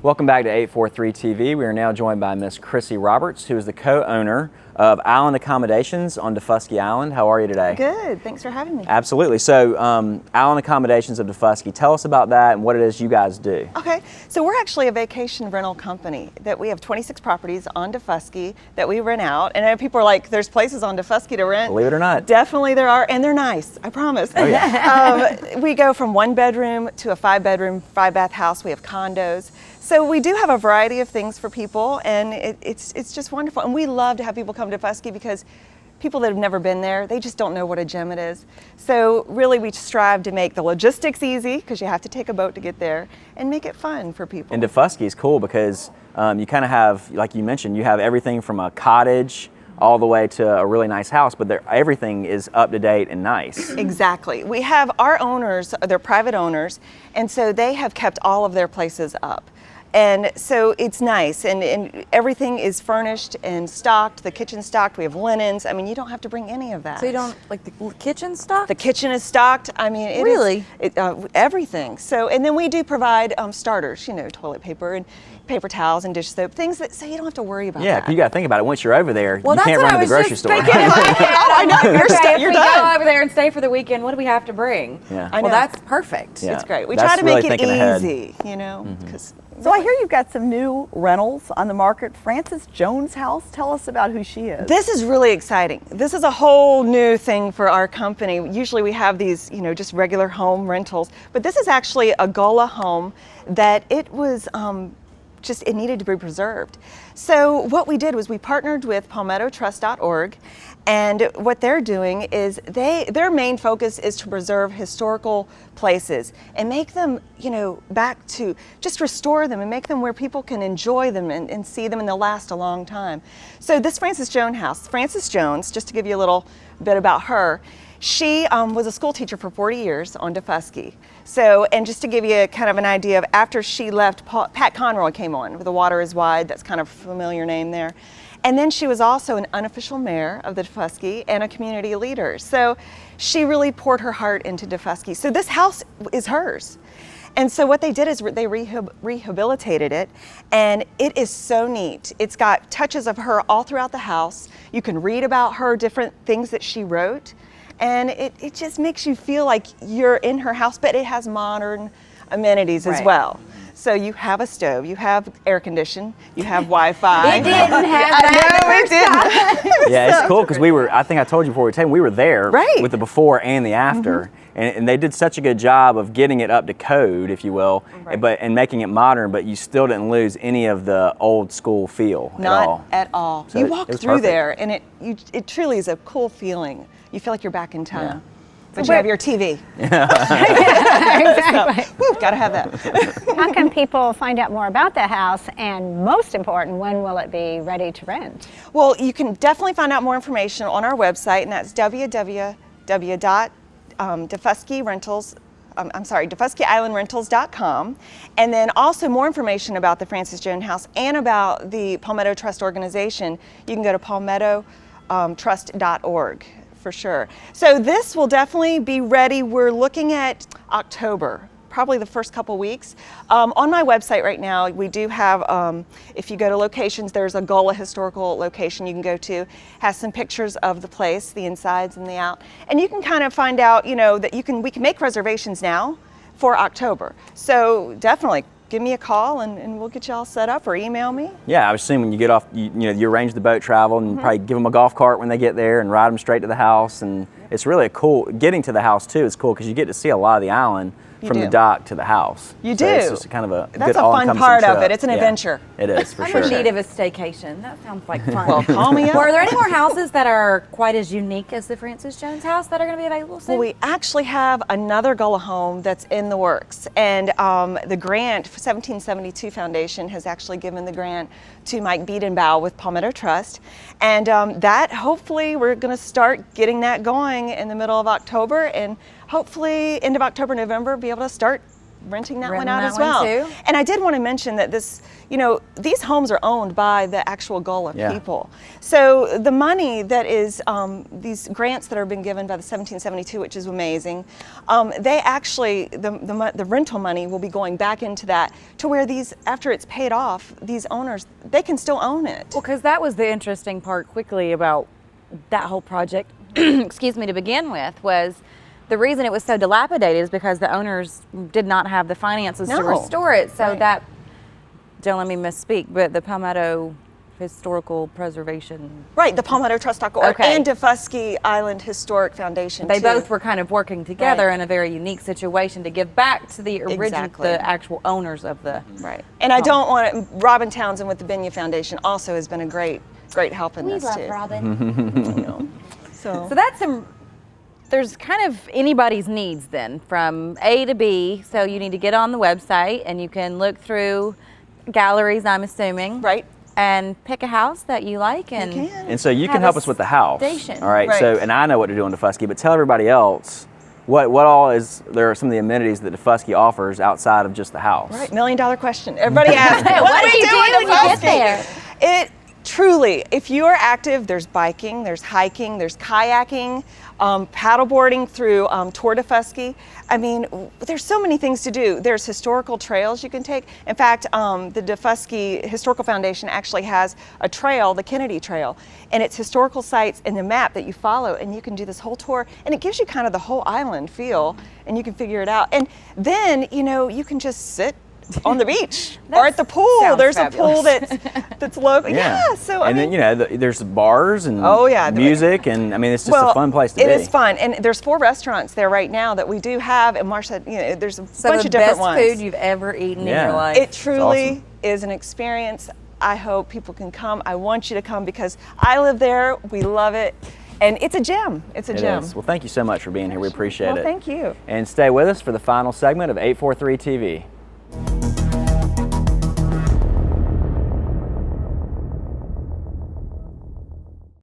Welcome back to 843 TV. We are now joined by Miss Krissy Roberts, who is the co-owner of Island Accommodations on Daufuskie Island. How are you today? Good. Thanks for having me. Absolutely. So, Island Accommodations of Daufuskie, tell us about that and what it is you guys do. Okay, so we're actually a vacation rental company that we have 26 properties on Daufuskie that we rent out. And I know people are like, there's places on Daufuskie to rent. Believe it or not. Definitely there are, and they're nice, I promise. Oh, yeah. We go from 1 bedroom to a 5-bedroom, 5-bath house. We have condos. So we do have a variety of things for people, and it's just wonderful. And we love to have people come to Daufuskie because people that have never been there, they just don't know what a gem it is. So really we strive to make the logistics easy, because you have to take a boat to get there, and make it fun for people. And Daufuskie is cool because you kind of have, like you mentioned, you have everything from a cottage all the way to a really nice house, but everything is up to date and nice. Exactly. We have our owners, they're private owners, and so they have kept all of their places up. And so it's nice, and everything is furnished and stocked, the kitchen's stocked, we have linens. I mean, you don't have to bring any of that. So you don't, like the kitchen stocked? The kitchen is stocked. I mean, it really? Everything. So, and then we do provide starters, you know, toilet paper and paper towels and dish soap, things that, so you don't have to worry about that. Yeah, you got to think about it. Once you're over there, well, you can't run to the grocery store. I know, you're if you're we done. go over there and stay for the weekend, what do we have to bring? Yeah. I know. Well, that's perfect. Yeah. It's great. We That's try to really make it thinking ahead. easy, you know, because. So I hear you've got some new rentals on the market. Frances Jones' house, tell us about who she is. This is really exciting. This is a whole new thing for our company. Usually we have these, you know, just regular home rentals, but this is actually a Gullah home that it was it needed to be preserved. So what we did was we partnered with PalmettoTrust.org, and what they're doing is their main focus is to preserve historical places and make them, you know, back to, just restore them and make them where people can enjoy them and see them, and they'll last a long time. So this Frances Jones house, Frances Jones, just to give you a little bit about her, she was a school teacher for 40 years on Daufuskie. So, and just to give you kind of an idea of, after she left, Pat Conroy came on with The Water is Wide. That's kind of a familiar name there. And then she was also an unofficial mayor of the Daufuskie and a community leader. So she really poured her heart into Daufuskie. So this house is hers. And so what they did is they rehabilitated it, and it is so neat. It's got touches of her all throughout the house. You can read about her, different things that she wrote. And it just makes you feel like you're in her house, but it has modern amenities as well. So you have a stove, you have air conditioning, you have Wi-Fi. It didn't have that. I know, it didn't. Yeah, it's cool because I think I told you before we were there Right. with the before and the after. And they did such a good job of getting it up to code, if you will, Right. and making it modern, but you still didn't lose any of the old school feel at all. Not at all. So You it walk was through perfect. there, and it truly is a cool feeling. You feel like you're back in time. Yeah. But you have your TV. Exactly. Woo, gotta have that. How can people find out more about the house, and most important, when will it be ready to rent? Well, you can definitely find out more information on our website, and that's DaufuskyIslandRentals.com. And then also more information about the Frances Jones House and about the Palmetto Trust organization, you can go to PalmettoTrust.org. For sure. So this will definitely be ready. We're looking at October, probably the first couple weeks. On my website right now, we do have, if you go to locations, there's a Gullah historical location you can go to, has some pictures of the place, the insides and the out. And you can kind of find out, you know, that we can make reservations now for October. So definitely give me a call and we'll get you all set up, or email me. Yeah, I was assuming when you get off, you arrange the boat travel and probably give them a golf cart when they get there and ride them straight to the house. And it's really getting to the house too is cool because you get to see a lot of the island from the dock to the house. You so do. It's just kind of a That's good a fun all-encompassing part of trip. it. It's an Yeah, adventure. It is, for I'm sure. in need of a staycation. That sounds like fun. Well, call me up. Are there any more houses that are quite as unique as the Frances Jones house that are going to be available soon? Well, we actually have another Gullah home that's in the works, and the grant, 1772 Foundation has actually given the grant to Mike Biedenbaugh with Palmetto Trust, and that hopefully we're going to start getting that going in the middle of October, and hopefully end of October, November, be able to start renting that one Renting out that as well. one too. And I did want to mention that this, you know, these homes are owned by the actual Gullah Yeah. people. So the money that is, these grants that are being given by the 1772, which is amazing, they actually, the rental money will be going back into that to where these, after it's paid off, these owners, they can still own it. Well, because that was the interesting part quickly about that whole project, excuse me, to begin with, was the reason it was so dilapidated is because the owners did not have the finances to No. restore it. So Right. that, don't let me misspeak, but the Palmetto Historical Preservation, Right, the Palmetto Trust.org Okay. and Daufuskie Island Historic Foundation they too. both were kind of working together Right. in a very unique situation to give back to the original, Exactly. the actual owners of the. Right. And I don't want to, Robin Townsend with the Binya Foundation also has been a great help in We this love too. Robin. So, So that's there's kind of anybody's needs then, from A to B. So you need to get on the website and you can look through galleries, I'm assuming. Right. And pick a house that you like and you can. And so you can have help a us with the house. station. All right. Right. So, and I know what to do in Daufuskie, but tell everybody else what all is there are some of the amenities that Daufuskie offers outside of just the house. Right, $1 million question. Everybody asks, What do do we you do do in when you get Daufuskie? there? It truly, if you are active, there's biking, there's hiking, there's kayaking, paddleboarding through Tour Daufuskie. I mean, there's so many things to do. There's historical trails you can take. In fact, the Daufuskie Historical Foundation actually has a trail, the Kennedy Trail, and it's historical sites and the map that you follow, and you can do this whole tour, and it gives you kind of the whole island feel, and you can figure it out. And then, you know, you can just sit on the beach or at the pool. sounds There's a fabulous. pool that's local. Yeah. So I and mean, then, you know, there's bars and Oh, yeah. music, and I mean, it's just a fun place to be. It is fun, and there's 4 restaurants there right now that we do have. And Marsh said, you know, there's a Some bunch of of the different best ones. food you've ever eaten in Yeah. your life. It truly awesome. is an experience. I hope people can come. I want you to come because I live there. We love it, and it's a gem. It's a It gem. is. Well, thank you so much for being here. We appreciate Well, it. thank you. And stay with us for the final segment of 843 TV.